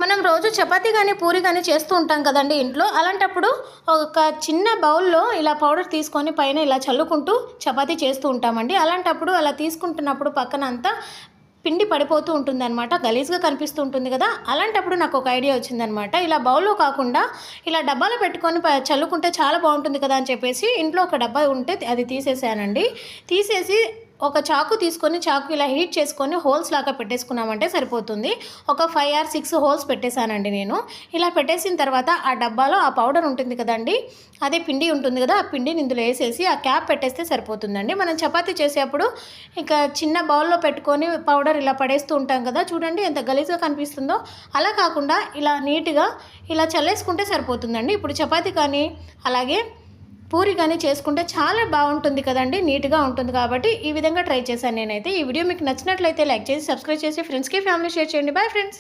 మనం రోజు చపాతీ కానీ పూరి కానీ చేస్తూ ఉంటాం కదండి ఇంట్లో. అలాంటప్పుడు ఒక చిన్న బౌల్లో ఇలా పౌడర్ తీసుకొని పైన ఇలా చల్లుకుంటూ చపాతీ చేస్తూ ఉంటామండి. అలాంటప్పుడు అలా తీసుకుంటున్నప్పుడు పక్కన అంతా పిండి పడిపోతూ ఉంటుందన్నమాట, గలీజ్గా కనిపిస్తూ ఉంటుంది కదా. అలాంటప్పుడు నాకు ఒక ఐడియా వచ్చిందనమాట. ఇలా బౌల్లో కాకుండా ఇలా డబ్బాలో పెట్టుకొని చల్లుకుంటే చాలా బాగుంటుంది కదా అని చెప్పేసి ఇంట్లో ఒక డబ్బా ఉంటే అది తీసేసానండి. తీసేసి ఒక చాకు తీసుకొని చాకు ఇలా హీట్ చేసుకొని హోల్స్ లాగా పెట్టేసుకున్నామంటే సరిపోతుంది. ఒక 5 or 6 హోల్స్ పెట్టేశానండి నేను. ఇలా పెట్టేసిన తర్వాత ఆ డబ్బాలో ఆ పౌడర్ ఉంటుంది కదండి, అదే పిండి ఉంటుంది కదా, ఆ పిండిని ఇందులో వేసేసి ఆ క్యాప్ పెట్టేస్తే సరిపోతుందండి. మనం చపాతీ చేసేప్పుడు ఇంకా చిన్న బౌల్లో పెట్టుకొని పౌడర్ ఇలా పడేస్తూ ఉంటాం కదా, చూడండి ఎంత గలీజ్గా కనిపిస్తుందో. అలా కాకుండా ఇలా నీట్గా ఇలా చల్లేసుకుంటే సరిపోతుందండి. ఇప్పుడు చపాతీ కానీ అలాగే పూరి కానీ చేసుకుంటే చాలా బాగుంటుంది కదండి, నీట్గా ఉంటుంది. కాబట్టి ఈ విధంగా ట్రై చేశాను నేనైతే. ఈ వీడియో మీకు నచ్చినట్లయితే లైక్ చేసి సబ్స్క్రైబ్ చేసి ఫ్రెండ్స్కి ఫ్యామిలీ షేర్ చేయండి. Bye friends.